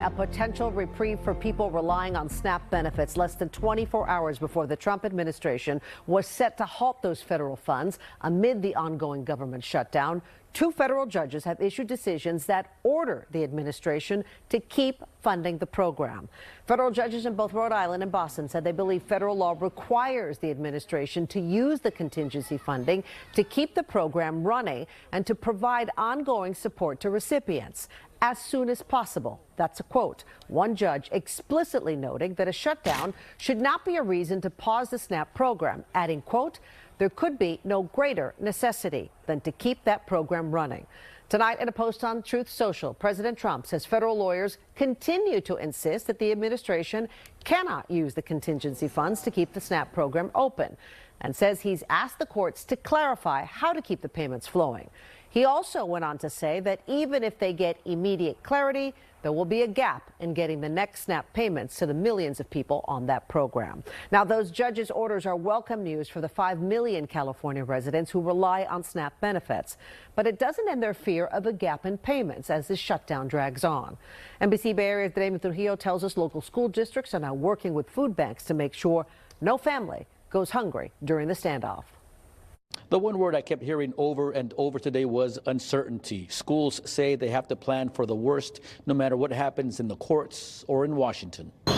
A potential reprieve for people relying on SNAP benefits less than 24 hours before the Trump administration was set to halt those federal funds amid the ongoing government shutdown. Two federal judges have issued decisions that order the administration to keep funding the program. Federal judges in both Rhode Island and Boston said they believe federal law requires the administration to use the contingency funding to keep the program running and to provide ongoing support to recipients as soon as possible. That's a quote. One judge explicitly noting that a shutdown should not be a reason to pause the SNAP program, adding, quote, there could be no greater necessity than to keep that program running. Tonight, in a post on Truth Social, President Trump says federal lawyers continue to insist that the administration cannot use the contingency funds to keep the SNAP program open, and says he's asked the courts to clarify how to keep the payments flowing. He also went on to say that even if they get immediate clarity, there will be a gap in getting the next SNAP payments to the millions of people on that program. Now, those judges' orders are welcome news for the 5 million California residents who rely on SNAP benefits. But it doesn't end their fear of a gap in payments as this shutdown drags on. NBC Bay Area's Dave Trujillo tells us local school districts are now working with food banks to make sure no family goes hungry during the standoff. The one word I kept hearing over and over today was uncertainty. Schools say they have to plan for the worst, no matter what happens in the courts or in Washington. The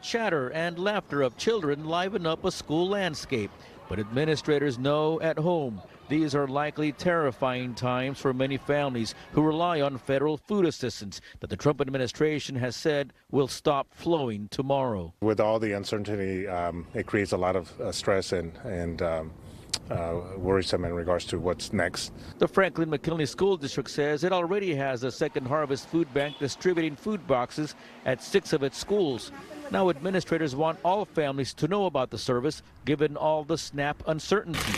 chatter and laughter of children liven up a school landscape. But administrators know at home these are likely terrifying times for many families who rely on federal food assistance that the Trump administration has said will stop flowing tomorrow. With all the uncertainty, it creates a lot of stress and worrisome in regards to what's next. The Franklin McKinley School District says it already has a Second Harvest Food Bank distributing food boxes at 6 of its schools. Now administrators want all families to know about the service, given all the SNAP uncertainty.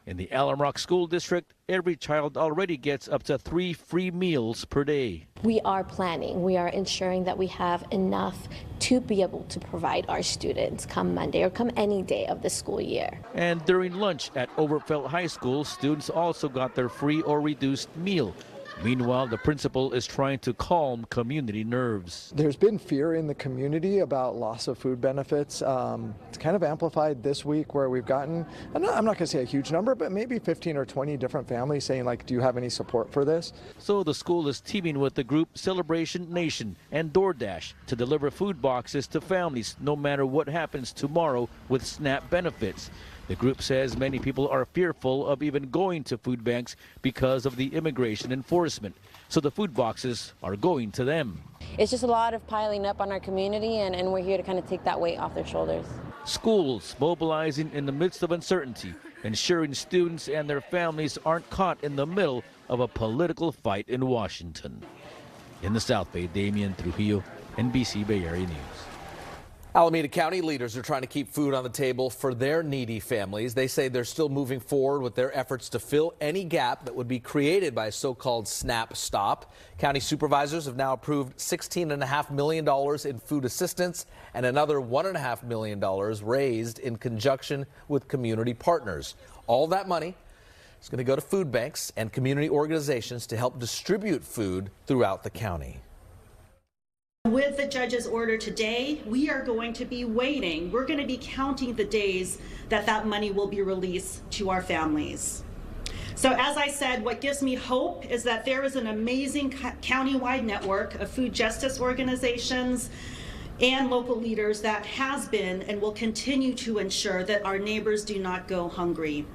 In the Alum Rock School District, every child already gets up to 3 free meals per day. We are planning. We are ensuring that we have enough to be able to provide our students come Monday or come any day of the school year. And during lunch at Overfelt High School, students also got their free or reduced meal. Meanwhile, the principal is trying to calm community nerves. There's been fear in the community about loss of food benefits. It's kind of amplified this week where we've gotten, I'm not going to say a huge number, but maybe 15 or 20 different families saying, like, do you have any support for this? So the school is teaming with the group Celebration Nation and DoorDash to deliver food boxes to families no matter what happens tomorrow with SNAP benefits. The group says many people are fearful of even going to food banks because of the immigration enforcement. So the food boxes are going to them. It's just a lot of piling up on our community, and we're here to kind of take that weight off their shoulders. Schools mobilizing in the midst of uncertainty, ensuring students and their families aren't caught in the middle of a political fight in Washington. In the South Bay, Damian Trujillo, NBC Bay Area News. Alameda County leaders are trying to keep food on the table for their needy families. They say they're still moving forward with their efforts to fill any gap that would be created by a so-called SNAP stop. County supervisors have now approved $16.5 million in food assistance and another $1.5 million raised in conjunction with community partners. All that money is going to go to food banks and community organizations to help distribute food throughout the county. With the judge's order today, we are going to be waiting. We're going to be counting the days that money will be released to our families. So as I said, what gives me hope is that there is an amazing countywide network of food justice organizations and local leaders that has been and will continue to ensure that our neighbors do not go hungry.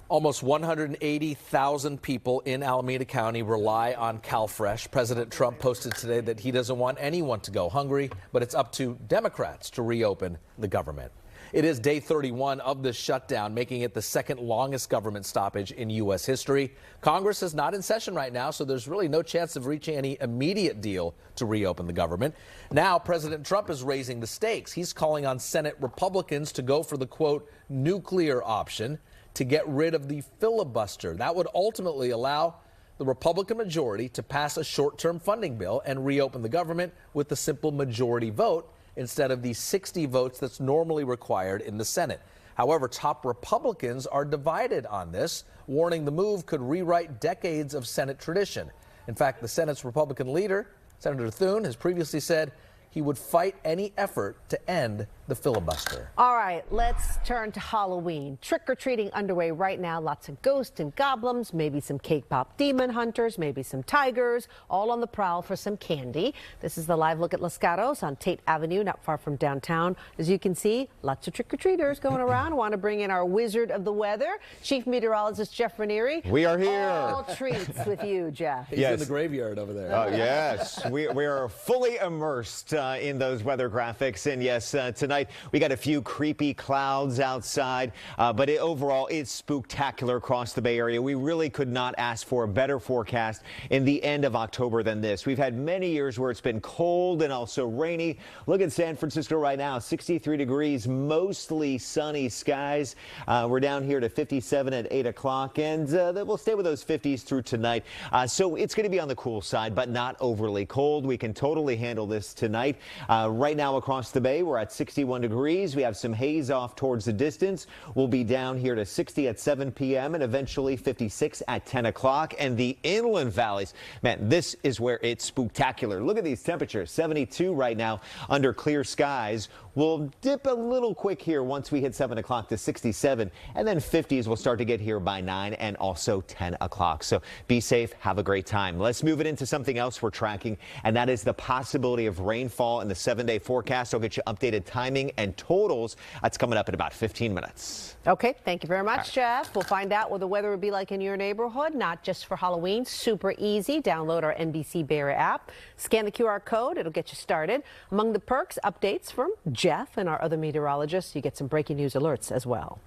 Almost 180,000 people in Alameda County rely on CalFresh. President Trump posted today that he doesn't want anyone to go hungry, but it's up to Democrats to reopen the government. It is day 31 of this shutdown, making it the second longest government stoppage in U.S. history. Congress is not in session right now, so there's really no chance of reaching any immediate deal to reopen the government. Now, President Trump is raising the stakes. He's calling on Senate Republicans to go for the, quote, nuclear option to get rid of the filibuster. That would ultimately allow the Republican majority to pass a short-term funding bill and reopen the government with a simple majority vote instead of the 60 votes that's normally required in the Senate. However, top Republicans are divided on this, warning the move could rewrite decades of Senate tradition. In fact, the Senate's Republican leader, Senator Thune, has previously said he would fight any effort to end the filibuster. All right, let's turn to Halloween. Trick-or-treating underway right now. Lots of ghosts and goblins, maybe some cake pop demon hunters, maybe some tigers, all on the prowl for some candy. This is the live look at Los Gatos on Tate Avenue, not far from downtown. As you can see, lots of trick-or-treaters going around. I want to bring in our wizard of the weather, Chief Meteorologist Jeff Ranieri. We are here. All treats with you, Jeff. He's in the graveyard over there. Yes, we are fully immersed in those weather graphics. And yes, tonight we got a few creepy clouds outside, but overall it's spooktacular across the Bay Area. We really could not ask for a better forecast in the end of October than this. We've had many years where it's been cold and also rainy. Look at San Francisco right now, 63 degrees, mostly sunny skies. We're down here to 57 at 8 o'clock, and we'll stay with those 50s through tonight. So it's going to be on the cool side, but not overly cold. We can totally handle this tonight. Right now across the Bay, we're at 61 degrees. We have some haze off towards the distance. We'll be down here to 60 at 7 p.m. and eventually 56 at 10 o'clock. And the inland valleys, man, this is where it's spooktacular. Look at these temperatures, 72 right now under clear skies. We'll dip a little quick here once we hit 7 o'clock to 67, and then 50s will start to get here by 9 and also 10 o'clock. So be safe. Have a great time. Let's move it into something else we're tracking, and that is the possibility of rainfall in the 7-day forecast. I'll get you updated timing and totals. That's coming up in about 15 minutes. Okay, thank you very much, Jeff. We'll find out what the weather will be like in your neighborhood, not just for Halloween. Super easy. Download our NBC Bay Area app. Scan the QR code. It'll get you started. Among the perks, updates from Jeff and our other meteorologists. You get some breaking news alerts as well.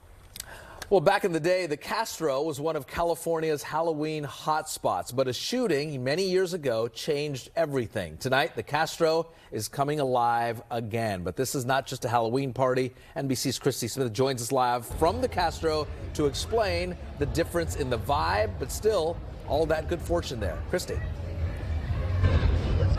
Well, back in the day, the Castro was one of California's Halloween hotspots, but a shooting many years ago changed everything. Tonight, the Castro is coming alive again, but this is not just a Halloween party. NBC's Christy Smith joins us live from the Castro to explain the difference in the vibe, but still all that good fortune there. Christy.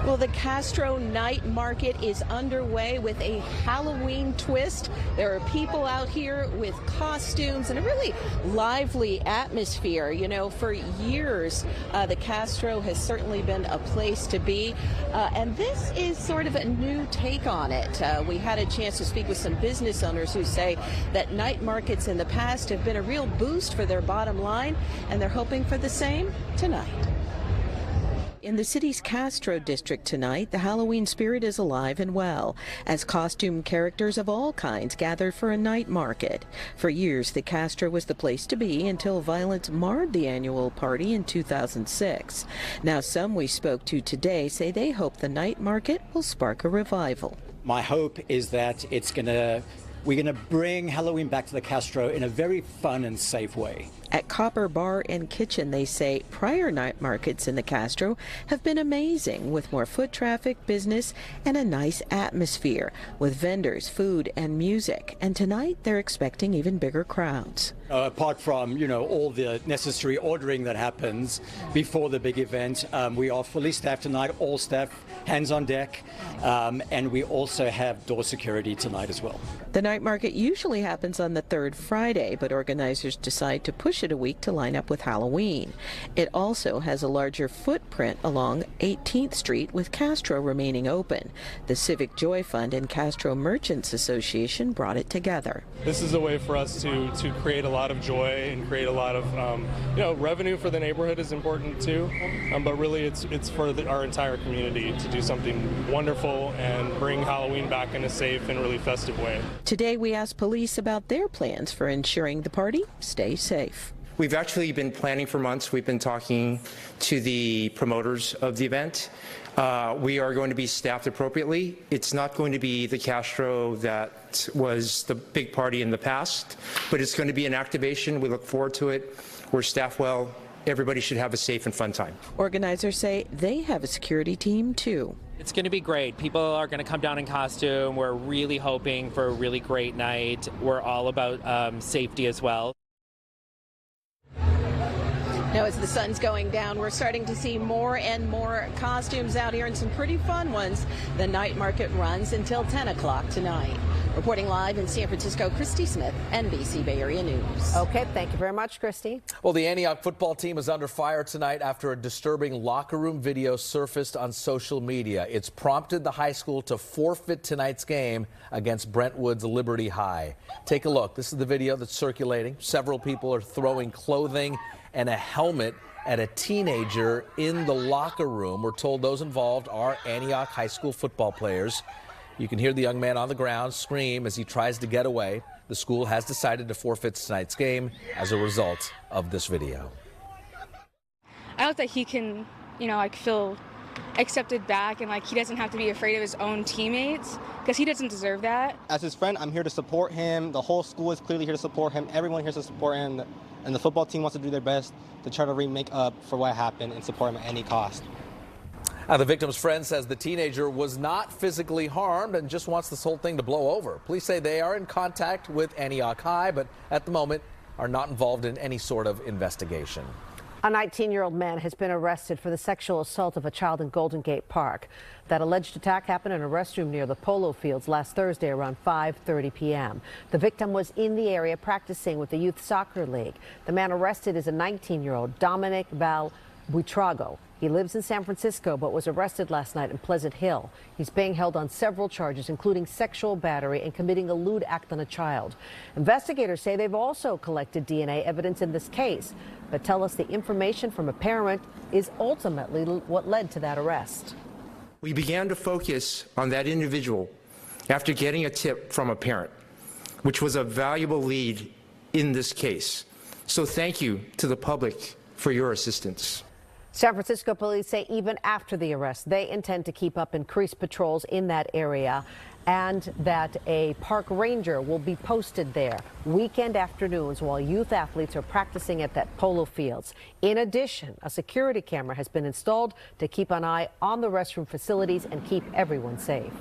Well, the Castro Night Market is underway with a Halloween twist. There are people out here with costumes and a really lively atmosphere. You know, for years, the Castro has certainly been a place to be. And this is sort of a new take on it. We had a chance to speak with some business owners who say that night markets in the past have been a real boost for their bottom line, and they're hoping for the same tonight. In the city's Castro district tonight, the Halloween spirit is alive and well, as costume characters of all kinds gather for a night market. For years, the Castro was the place to be until violence marred the annual party in 2006. Now, some we spoke to today say they hope the night market will spark a revival. My hope is that we're going to bring Halloween back to the Castro in a very fun and safe way. At Copper Bar and Kitchen, they say prior night markets in the Castro have been amazing, with more foot traffic, business, and a nice atmosphere, with vendors, food, and music. And tonight, they're expecting even bigger crowds. Apart from, all the necessary ordering that happens before the big event, we are fully staffed tonight, all staff, hands on deck, and we also have door security tonight as well. The night market usually happens on the third Friday, but organizers decide to push it a week to line up with Halloween. It also has a larger footprint along 18th Street, with Castro remaining open. The Civic Joy Fund and Castro Merchants Association brought it together. This is a way for us to create a lot of joy and create a lot of, revenue for the neighborhood is important too, but really it's for our entire community to do something wonderful and bring Halloween back in a safe and really festive way. Today we asked police about their plans for ensuring the party stays safe. We've actually been planning for months. We've been talking to the promoters of the event. We are going to be staffed appropriately. It's not going to be the Castro that was the big party in the past, but it's going to be an activation. We look forward to it. We're staffed well. Everybody should have a safe and fun time. Organizers say they have a security team too. It's going to be great. People are going to come down in costume. We're really hoping for a really great night. We're all about safety as well. Now, as the sun's going down, we're starting to see more and more costumes out here, and some pretty fun ones. The night market runs until 10 o'clock tonight. Reporting live in San Francisco, Christy Smith, NBC Bay Area News. Okay, thank you very much, Christy. Well, the Antioch football team is under fire tonight after a disturbing locker room video surfaced on social media. It's prompted the high school to forfeit tonight's game against Brentwood's Liberty High. Take a look. This is the video that's circulating. Several people are throwing clothing and a helmet at a teenager in the locker room. We're told those involved are Antioch high school football players. You can hear the young man on the ground scream as he tries to get away. The school has decided to forfeit tonight's game as a result of this video. I hope that he can, feel accepted back and he doesn't have to be afraid of his own teammates because he doesn't deserve that. As his friend, I'm here to support him. The whole school is clearly here to support him. Everyone here is to support him. And the football team wants to do their best to try to make up for what happened and support him at any cost. The victim's friend says the teenager was not physically harmed and just wants this whole thing to blow over. Police say they are in contact with Antioch High, but at the moment are not involved in any sort of investigation. A 19-year-old man has been arrested for the sexual assault of a child in Golden Gate Park. That alleged attack happened in a restroom near the polo fields last Thursday around 5:30 p.m. The victim was in the area practicing with the Youth Soccer League. The man arrested is a 19-year-old, Dominic Val Buitrago. He lives in San Francisco but was arrested last night in Pleasant Hill. He's being held on several charges, including sexual battery and committing a lewd act on a child. Investigators say they've also collected DNA evidence in this case, but tell us the information from a parent is ultimately what led to that arrest. We began to focus on that individual after getting a tip from a parent, which was a valuable lead in this case. So thank you to the public for your assistance. San Francisco police say even after the arrest, they intend to keep up increased patrols in that area and that a park ranger will be posted there weekend afternoons while youth athletes are practicing at that polo fields. In addition, a security camera has been installed to keep an eye on the restroom facilities and keep everyone safe.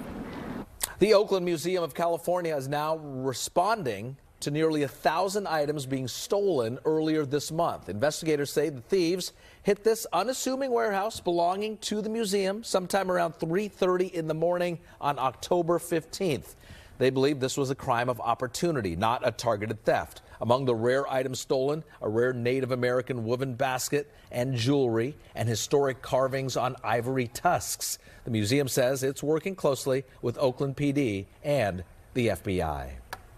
The Oakland Museum of California is now responding to nearly 1,000 items being stolen earlier this month. Investigators say the thieves hit this unassuming warehouse belonging to the museum sometime around 3:30 in the morning on October 15th. They believe this was a crime of opportunity, not a targeted theft. Among the rare items stolen, a rare Native American woven basket and jewelry and historic carvings on ivory tusks. The museum says it's working closely with Oakland PD and the FBI.